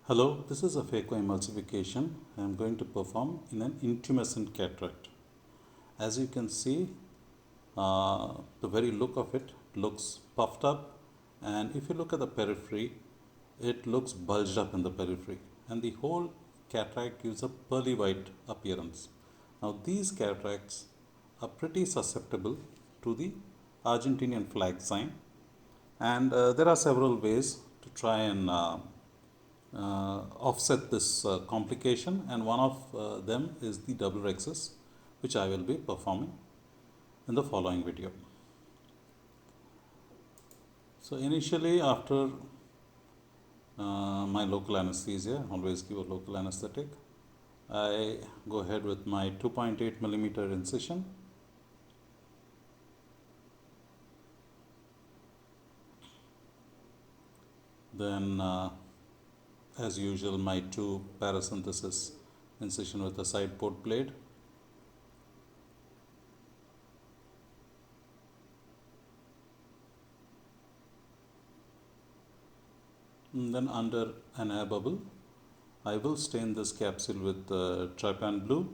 Hello, this is a Phaco emulsification I am going to perform in an intumescent cataract. As you can see, the very look of it looks puffed up, and if you look at the periphery, it looks bulged up in the periphery, and the whole cataract gives a pearly white appearance. Now, these cataracts are pretty susceptible to the Argentinian flag sign, and there are several ways to try and offset this complication, and one of them is the double rhexis, which I will be performing in the following video. So initially, after my local anesthesia, always give a local anesthetic, I go ahead with my 2.8 millimeter incision. Then as usual, my 2 paracenthesis incision with a side port blade. And then under an air bubble, I will stain this capsule with trypan blue.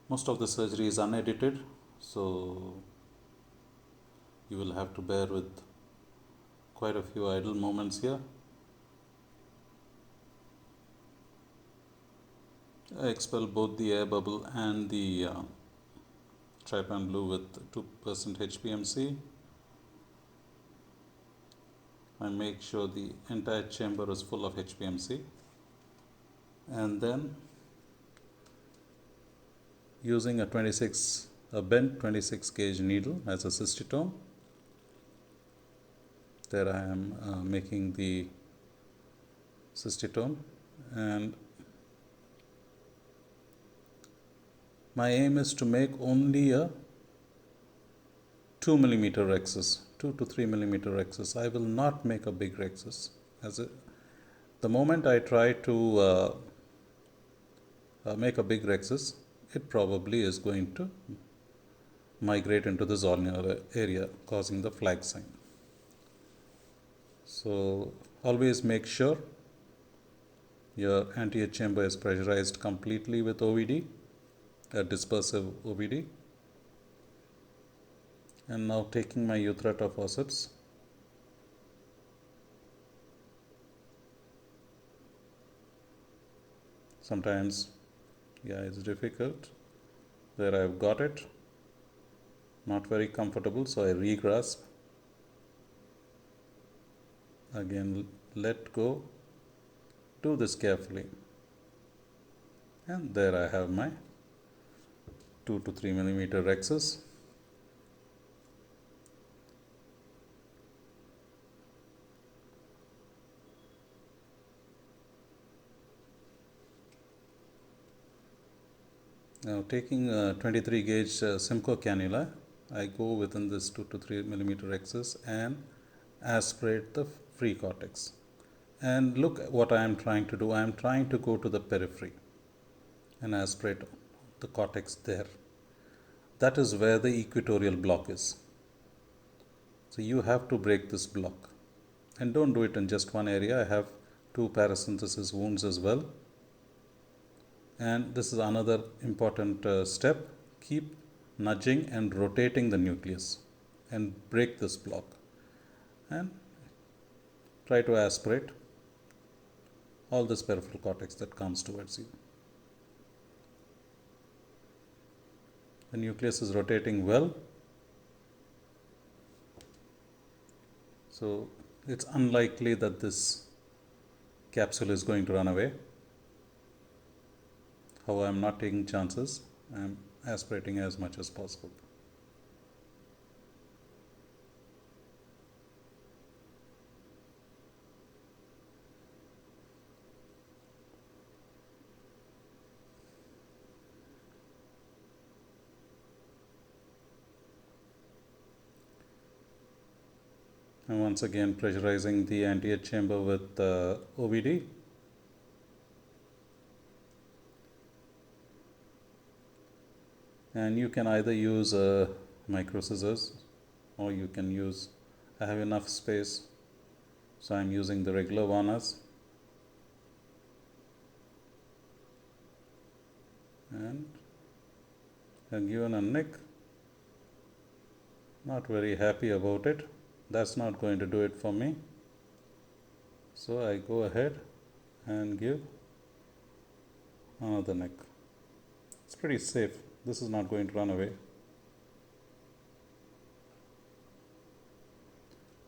Most of the surgery is unedited, so you will have to bear with quite a few idle moments here. I expel both the air bubble and the trypan blue with 2% HPMC. I make sure the entire chamber is full of HPMC, and then using a bent 26 gauge needle as a cystitome, there I am making the cystitome, and my aim is to make only a 2 millimeter rhexis, 2 to 3 millimeter rhexis. I will not make a big rhexis. The moment I try to make a big rhexis, it probably is going to migrate into the zonular area, causing the flag sign. So always make sure your anterior chamber is pressurized completely with OVD, a dispersive OVD. And now taking my Uthrata forceps, sometimes it's difficult. There I've got it, not very comfortable, so I regrasp. Again, let go, do this carefully, and there I have my 2 to 3 millimeter rhexis. Now taking 23 gauge Simcoe cannula, I go within this 2 to 3 millimeter rhexis and aspirate the free cortex. And look at what I am trying to do. I am trying to go to the periphery and aspirate the cortex there. That is where the equatorial block is. So you have to break this block, and don't do it in just one area. I have 2 paracenthesis wounds as well. And this is another important step. Keep nudging and rotating the nucleus and break this block, and try to aspirate all this peripheral cortex that comes towards you. The nucleus is rotating well, so it's unlikely that this capsule is going to run away. However, I am not taking chances. I am aspirating as much as possible. And once again pressurizing the anterior chamber with OVD. And you can either use micro scissors, or you can use, I have enough space, so I'm using the regular varnas. And I'm given a nick. Not very happy about it. That's not going to do it for me. So I go ahead and give another nick. It's pretty safe. This is not going to run away.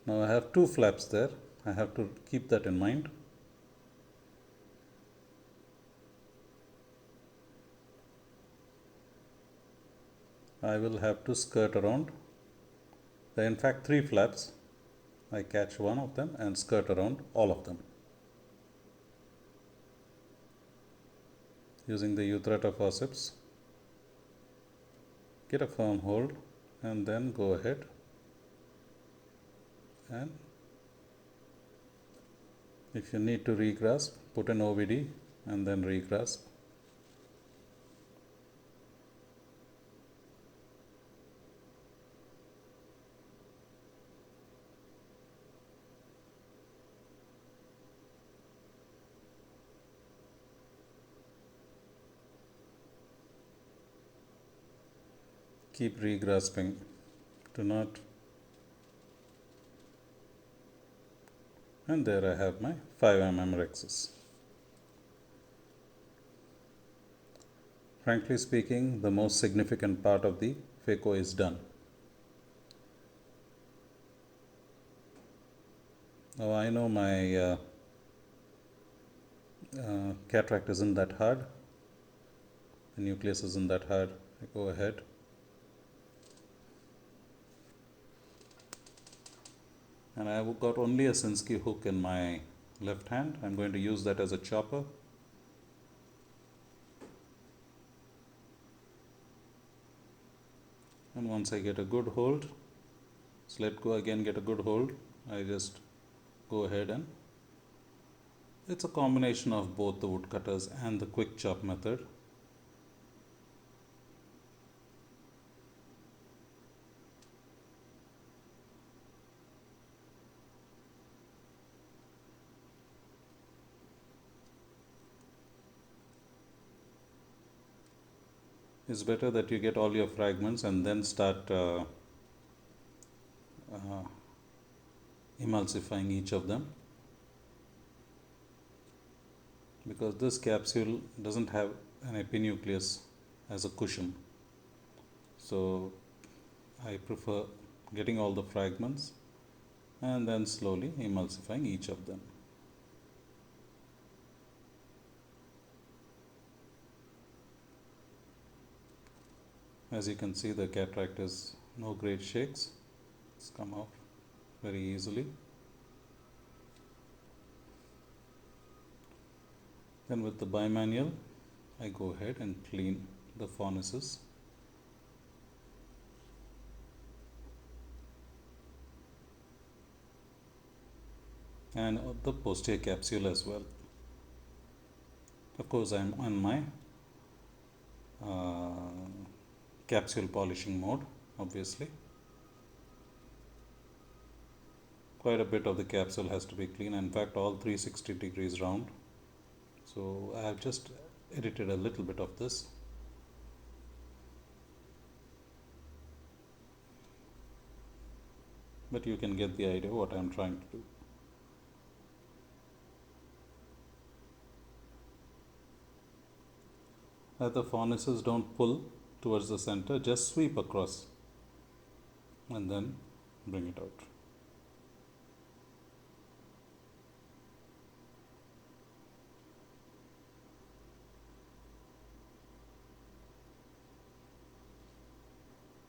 Now I have two flaps there. I have to keep that in mind. I will have to skirt around. There are in fact 3 flaps. I catch one of them and skirt around all of them. Using the Utrata forceps, get a firm hold and then go ahead and if you need to regrasp, put an OVD and then regrasp. Keep regrasping. Do not. And there I have my 5 mm rhexis. Frankly speaking, the most significant part of the Phaco is done. Now I know my cataract isn't that hard. The nucleus isn't that hard. I go ahead. And I've got only a Sinski hook in my left hand. I'm going to use that as a chopper. And once I get a good hold, so let go again, get a good hold, I just go ahead and it's a combination of both the woodcutters and the quick chop method. It's better that you get all your fragments and then start emulsifying each of them, because this capsule doesn't have an epinucleus as a cushion. So I prefer getting all the fragments and then slowly emulsifying each of them. As you can see, the cataract is no great shakes. It's come off very easily. Then with the bimanual, I go ahead and clean the fornices. And the posterior capsule as well. Of course, I'm on my capsule polishing mode, obviously. Quite a bit of the capsule has to be clean. In fact, all 360 degrees round. So I have just edited a little bit of this. But you can get the idea what I'm trying to do. As the fornices don't pull towards the center, just sweep across and then bring it out.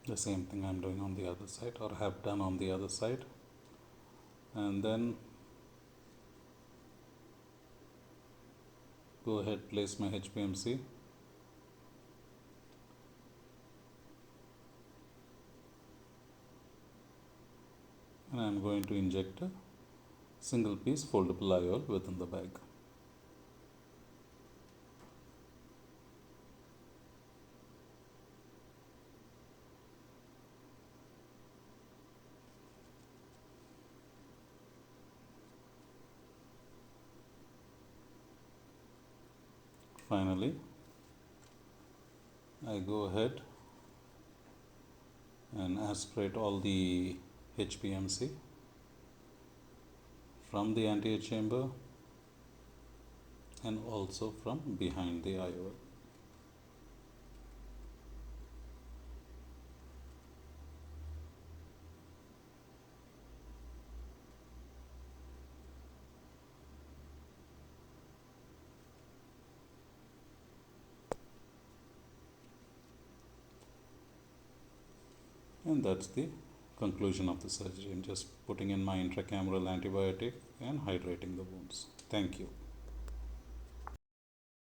The same thing I'm doing on the other side, or have done on the other side. And then go ahead, place my HPMC. And I'm going to inject a single piece foldable IOL within the bag. Finally, I go ahead and aspirate all the HPMC from the anterior chamber and also from behind the IOL. And that's the conclusion of the surgery. I'm just putting in my intracameral antibiotic and hydrating the wounds. Thank you.